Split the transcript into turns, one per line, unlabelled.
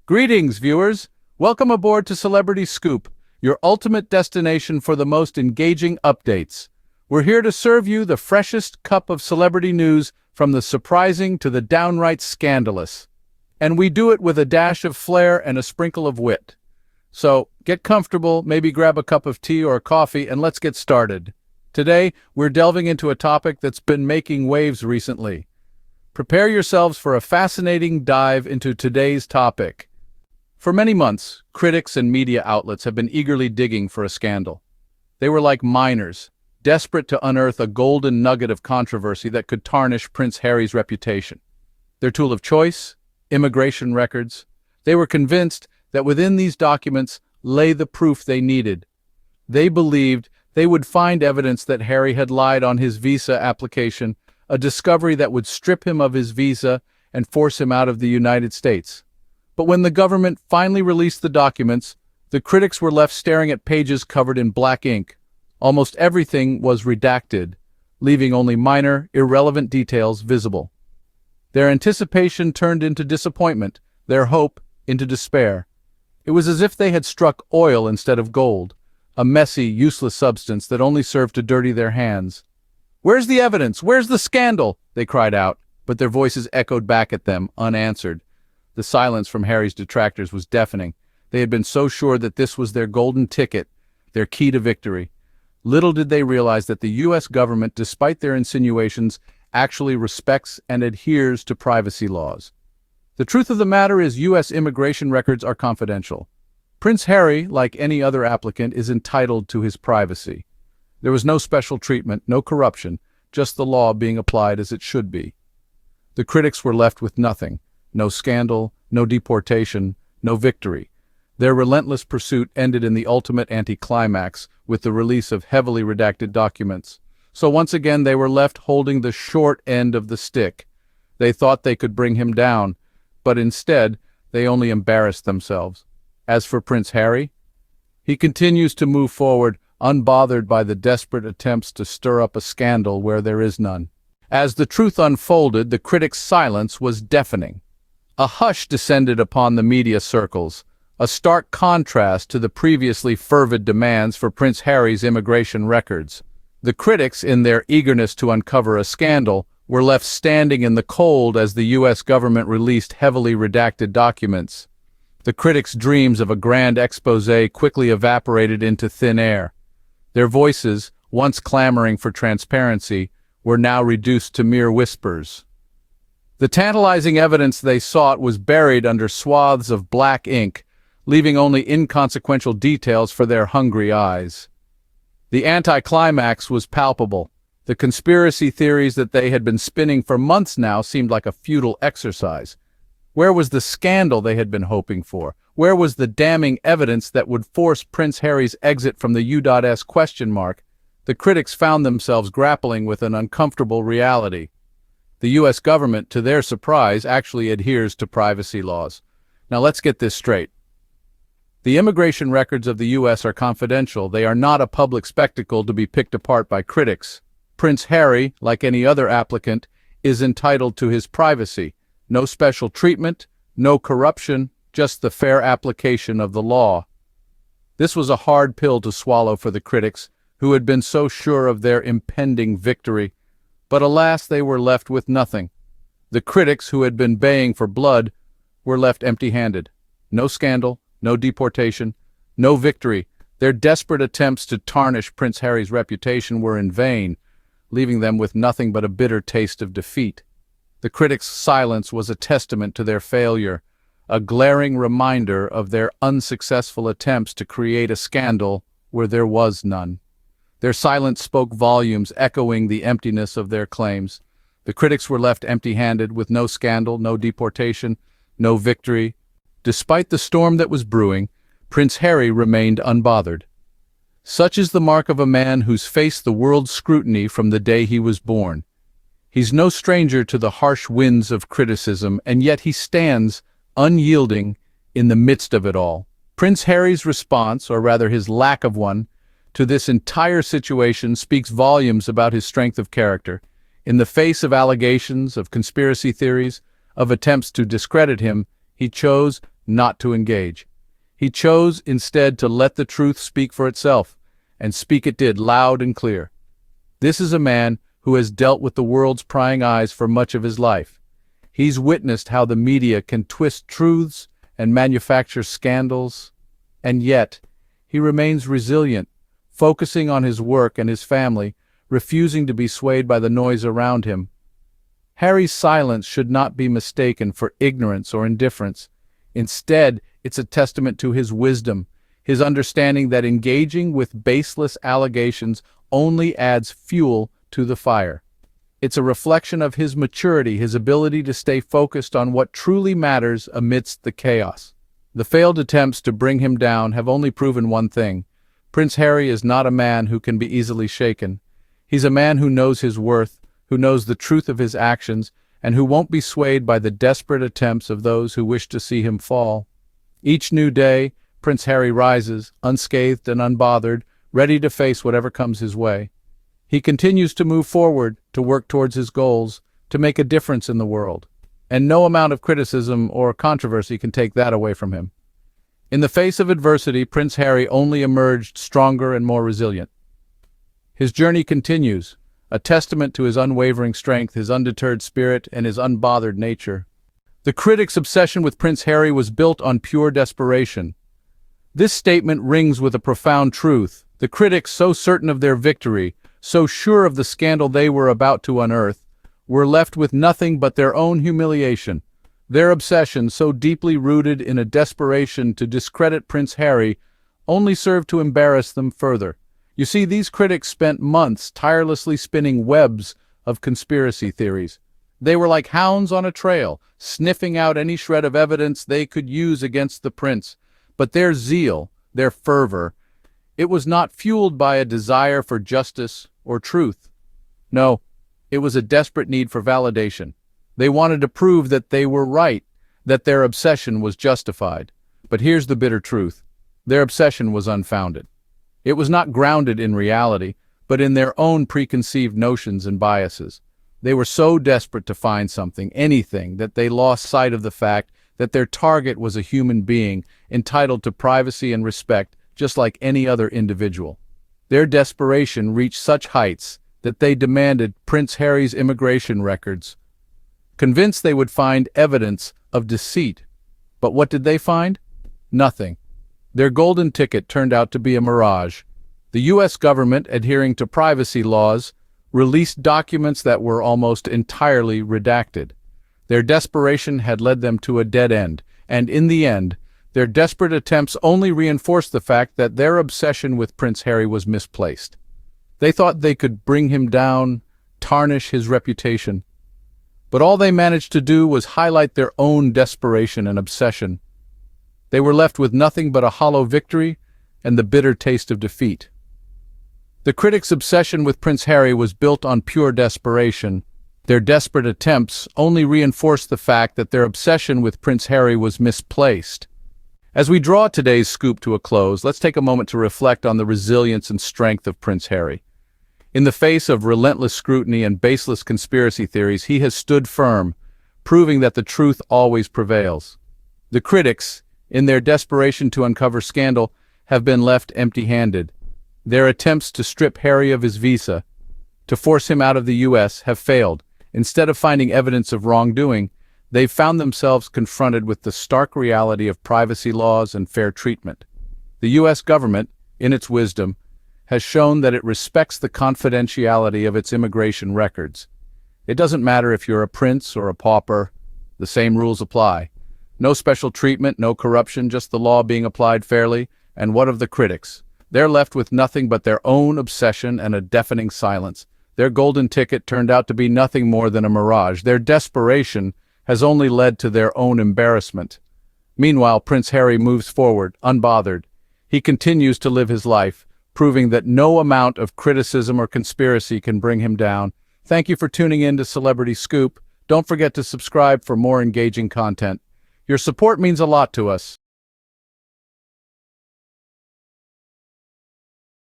Greetings, viewers. Welcome aboard to Celebrity Scoop, your ultimate destination for the most engaging updates. We're here to serve you the freshest cup of celebrity news, from the surprising to the downright scandalous. And we do it with a dash of flair and a sprinkle of wit. So, get comfortable, maybe grab a cup of tea or coffee, and let's get started. Today, we're delving into a topic that's been making waves recently. Prepare yourselves for a fascinating dive into today's topic. For many months, critics and media outlets have been eagerly digging for a scandal. They were like miners, desperate to unearth a golden nugget of controversy that could tarnish Prince Harry's reputation. Their tool of choice? Immigration records. They were convinced that within these documents lay the proof they needed. They believed they would find evidence that Harry had lied on his visa application, a discovery that would strip him of his visa and force him out of the United States. But when the government finally released the documents, the critics were left staring at pages covered in black ink. Almost everything was redacted, leaving only minor, irrelevant details visible. Their anticipation turned into disappointment, their hope into despair. It was as if they had struck oil instead of gold, a messy, useless substance that only served to dirty their hands. "Where's the evidence? Where's the scandal?" they cried out, but their voices echoed back at them, unanswered. The silence from Harry's detractors was deafening. They had been so sure that this was their golden ticket, their key to victory. Little did they realize that the U.S. government, despite their insinuations, actually respects and adheres to privacy laws. The truth of the matter is U.S. immigration records are confidential. Prince Harry, like any other applicant, is entitled to his privacy. There was no special treatment, no corruption, just the law being applied as it should be. The critics were left with nothing. No scandal, no deportation, no victory. Their relentless pursuit ended in the ultimate anticlimax with the release of heavily redacted documents. So once again they were left holding the short end of the stick. They thought they could bring him down, but instead they only embarrassed themselves. As for Prince Harry, he continues to move forward, unbothered by the desperate attempts to stir up a scandal where there is none. As the truth unfolded, the critics' silence was deafening. A hush descended upon the media circles, a stark contrast to the previously fervid demands for Prince Harry's immigration records. The critics, in their eagerness to uncover a scandal, were left standing in the cold as the U.S. government released heavily redacted documents. The critics' dreams of a grand exposé quickly evaporated into thin air. Their voices, once clamoring for transparency, were now reduced to mere whispers. The tantalizing evidence they sought was buried under swaths of black ink, leaving only inconsequential details for their hungry eyes. The anticlimax was palpable. The conspiracy theories that they had been spinning for months now seemed like a futile exercise. Where was the scandal they had been hoping for? Where was the damning evidence that would force Prince Harry's exit from the U.S? The critics found themselves grappling with an uncomfortable reality. The U.S. government, to their surprise, actually adheres to privacy laws. Now let's get this straight. The immigration records of the U.S. are confidential. They are not a public spectacle to be picked apart by critics. Prince Harry, like any other applicant, is entitled to his privacy. No special treatment, no corruption, just the fair application of the law. This was a hard pill to swallow for the critics, who had been so sure of their impending victory. But alas, they were left with nothing. The critics, who had been baying for blood, were left empty-handed. No scandal, no deportation, no victory. Their desperate attempts to tarnish Prince Harry's reputation were in vain, leaving them with nothing but a bitter taste of defeat. The critics' silence was a testament to their failure, a glaring reminder of their unsuccessful attempts to create a scandal where there was none. Their silence spoke volumes, echoing the emptiness of their claims. The critics were left empty-handed, with no scandal, no deportation, no victory. Despite the storm that was brewing, Prince Harry remained unbothered. Such is the mark of a man who's faced the world's scrutiny from the day he was born. He's no stranger to the harsh winds of criticism, and yet he stands, unyielding, in the midst of it all. Prince Harry's response, or rather his lack of one, to this entire situation speaks volumes about his strength of character. In the face of allegations, of conspiracy theories, of attempts to discredit him, he chose not to engage. He chose instead to let the truth speak for itself, and speak it did loud and clear. This is a man who has dealt with the world's prying eyes for much of his life. He's witnessed how the media can twist truths and manufacture scandals, and yet he remains resilient, focusing on his work and his family, refusing to be swayed by the noise around him. Harry's silence should not be mistaken for ignorance or indifference. Instead, it's a testament to his wisdom, his understanding that engaging with baseless allegations only adds fuel to the fire. It's a reflection of his maturity, his ability to stay focused on what truly matters amidst the chaos. The failed attempts to bring him down have only proven one thing. Prince Harry is not a man who can be easily shaken. He's a man who knows his worth, who knows the truth of his actions, and who won't be swayed by the desperate attempts of those who wish to see him fall. Each new day, Prince Harry rises, unscathed and unbothered, ready to face whatever comes his way. He continues to move forward, to work towards his goals, to make a difference in the world. And no amount of criticism or controversy can take that away from him. In the face of adversity, Prince Harry only emerged stronger and more resilient. His journey continues, a testament to his unwavering strength, his undeterred spirit, and his unbothered nature. The critics' obsession with Prince Harry was built on pure desperation. This statement rings with a profound truth. The critics, so certain of their victory, so sure of the scandal they were about to unearth, were left with nothing but their own humiliation. Their obsession, so deeply rooted in a desperation to discredit Prince Harry, only served to embarrass them further. You see, these critics spent months tirelessly spinning webs of conspiracy theories. They were like hounds on a trail, sniffing out any shred of evidence they could use against the prince. But their zeal, their fervor, it was not fueled by a desire for justice or truth. No, it was a desperate need for validation. They wanted to prove that they were right, that their obsession was justified. But here's the bitter truth. Their obsession was unfounded. It was not grounded in reality, but in their own preconceived notions and biases. They were so desperate to find something, anything, that they lost sight of the fact that their target was a human being entitled to privacy and respect just like any other individual. Their desperation reached such heights that they demanded Prince Harry's immigration records, convinced they would find evidence of deceit. But what did they find? Nothing. Their golden ticket turned out to be a mirage. The U.S. government, adhering to privacy laws, released documents that were almost entirely redacted. Their desperation had led them to a dead end, and in the end, their desperate attempts only reinforced the fact that their obsession with Prince Harry was misplaced. They thought they could bring him down, tarnish his reputation. But all they managed to do was highlight their own desperation and obsession. They were left with nothing but a hollow victory and the bitter taste of defeat. The critics' obsession with Prince Harry was built on pure desperation. Their desperate attempts only reinforced the fact that their obsession with Prince Harry was misplaced. As we draw today's scoop to a close, let's take a moment to reflect on the resilience and strength of Prince Harry. In the face of relentless scrutiny and baseless conspiracy theories, he has stood firm, proving that the truth always prevails. The critics, in their desperation to uncover scandal, have been left empty-handed. Their attempts to strip Harry of his visa, to force him out of the U.S., have failed. Instead of finding evidence of wrongdoing, they've found themselves confronted with the stark reality of privacy laws and fair treatment. The U.S. government, in its wisdom, has shown that it respects the confidentiality of its immigration records. It doesn't matter if you're a prince or a pauper, the same rules apply. No special treatment, no corruption, just the law being applied fairly. And what of the critics? They're left with nothing but their own obsession and a deafening silence. Their golden ticket turned out to be nothing more than a mirage. Their desperation has only led to their own embarrassment. Meanwhile, Prince Harry moves forward, unbothered. He continues to live his life, proving that no amount of criticism or conspiracy can bring him down. Thank you for tuning in to Celebrity Scoop. Don't forget to subscribe for more engaging content. Your support means a lot to us.